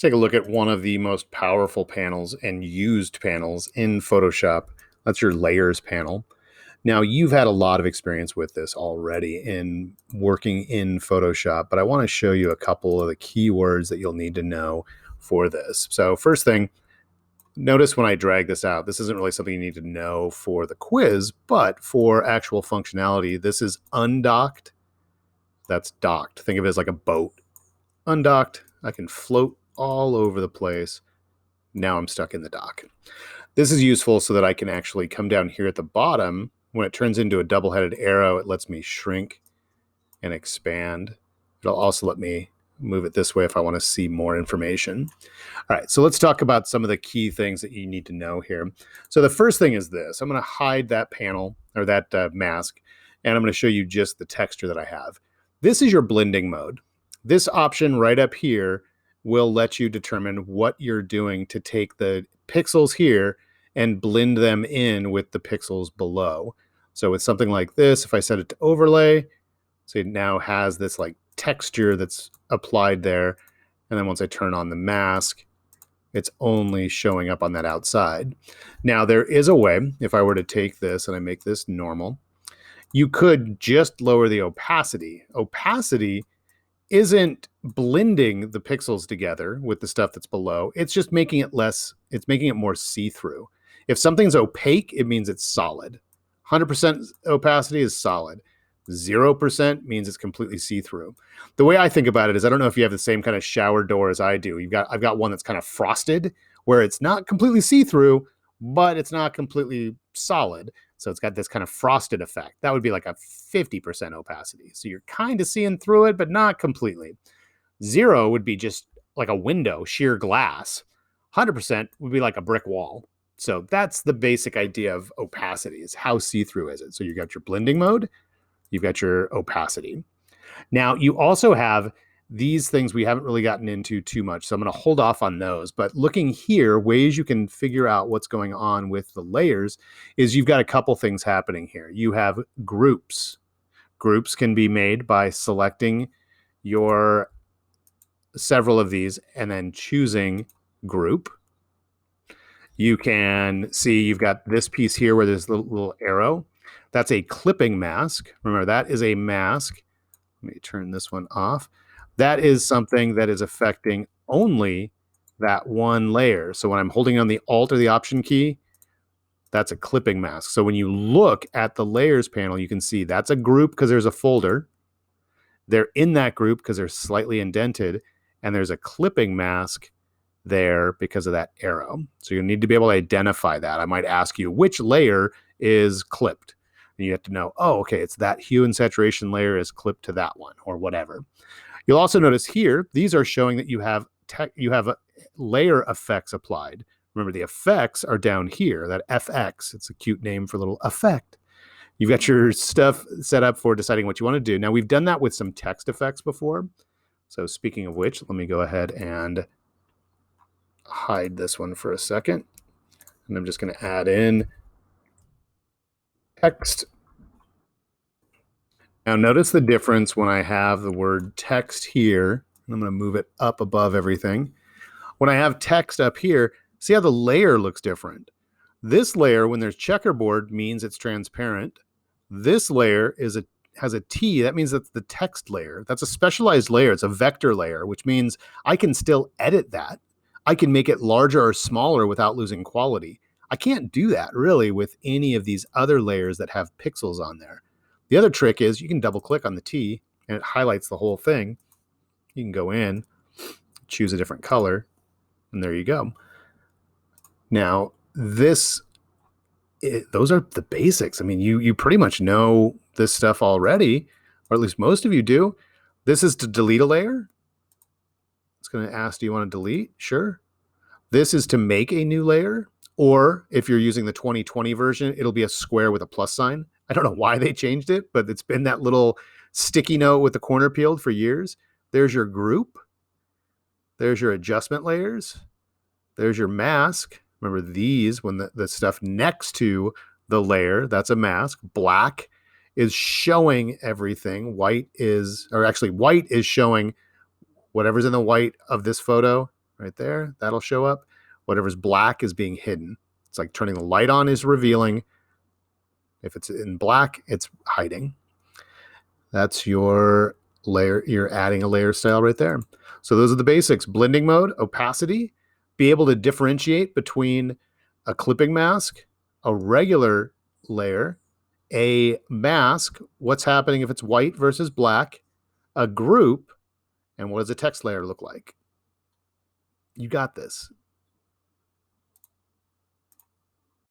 take a look at one of the most powerful panels and used panels in Photoshop. That's your layers panel. Now, you've had a lot of experience with this already in working in Photoshop, but I want to show you a couple of the keywords that you'll need to know for this. So first thing, notice when I drag this out, this isn't really something you need to know for the quiz, but for actual functionality, this is undocked. That's docked. Think of it as like a boat. Undocked, I can float all over the place. Now I'm stuck in the dock. This is useful so that I can actually come down here at the bottom. When it turns into a double-headed arrow, it lets me shrink and expand. It'll also let me move it this way if I want to see more information. All right, so let's talk about some of the key things that you need to know here. So the first thing is this. I'm going to hide that panel or that mask, and I'm going to show you just the texture that I have. This is your blending mode. This option right up here will let you determine what you're doing to take the pixels here and blend them in with the pixels below. So with something like this, if I set it to overlay, so it now has this like texture that's applied there. And then once I turn on the mask, it's only showing up on that outside. Now there is a way, if I were to take this and I make this normal, you could just lower the opacity. Opacity isn't blending the pixels together with the stuff that's below. It's just making it less, it's making it more see-through. If something's opaque, it means it's solid. 100% opacity is solid. 0% means it's completely see-through. The way I think about it is, I don't know if you have the same kind of shower door as I do. I've got one that's kind of frosted, where it's not completely see-through, but it's not completely solid. So it's got this kind of frosted effect. That would be like a 50% opacity. So you're kind of seeing through it, but not completely. 0 would be just like a window, sheer glass. 100% would be like a brick wall. So that's the basic idea of opacity, is how see-through is it. So you've got your blending mode, you've got your opacity. Now you also have these things we haven't really gotten into too much, so I'm going to hold off on those. But looking here, ways you can figure out what's going on with the layers is you've got a couple things happening here. You have groups. Groups can be made by selecting your several of these and then choosing group. You can see you've got this piece here where there's a little arrow. That's a clipping mask. Remember, that is a mask. Let me turn this one off. That is something that is affecting only that one layer. So when I'm holding on the Alt or the Option key, that's a clipping mask. So when you look at the layers panel, you can see that's a group because there's a folder. They're in that group because they're slightly indented, and there's a clipping mask there because of that arrow. So you need to be able to identify that. I might ask you which layer is clipped. And you have to know, oh, okay, it's that hue and saturation layer is clipped to that one, or whatever. You'll also notice here, these are showing that you have layer effects applied. Remember, the effects are down here, that FX. It's a cute name for a little effect. You've got your stuff set up for deciding what you want to do. Now, we've done that with some text effects before. So speaking of which, let me go ahead and hide this one for a second. And I'm just going to add in text. Now notice the difference when I have the word text here. I'm going to move it up above everything. When I have text up here, see how the layer looks different. This layer, when there's checkerboard, means it's transparent. This layer has a T. That means that's the text layer. That's a specialized layer. It's a vector layer, which means I can still edit that. I can make it larger or smaller without losing quality. I can't do that really with any of these other layers that have pixels on there. The other trick is you can double click on the T and it highlights the whole thing. You can go in, choose a different color, and there you go. Now, those are the basics. I mean, you pretty much know this stuff already, or at least most of you do. This is to delete a layer. It's going to ask, do you want to delete? Sure. This is to make a new layer, or if you're using the 2020 version, it'll be a square with a plus sign. I don't know why they changed it, but it's been that little sticky note with the corner peeled for years. There's your group. There's your adjustment layers. There's your mask. Remember these, when the stuff next to the layer, that's a mask. Black is showing everything. White is showing whatever's in the white of this photo. right there. That'll show up. Whatever's black is being hidden. It's like turning the light on is revealing. If it's in black, it's hiding. That's your layer. You're adding a layer style right there. So those are the basics: blending mode, opacity, be able to differentiate between a clipping mask, a regular layer, a mask, what's happening if it's white versus black, a group, and what does a text layer look like? You got this.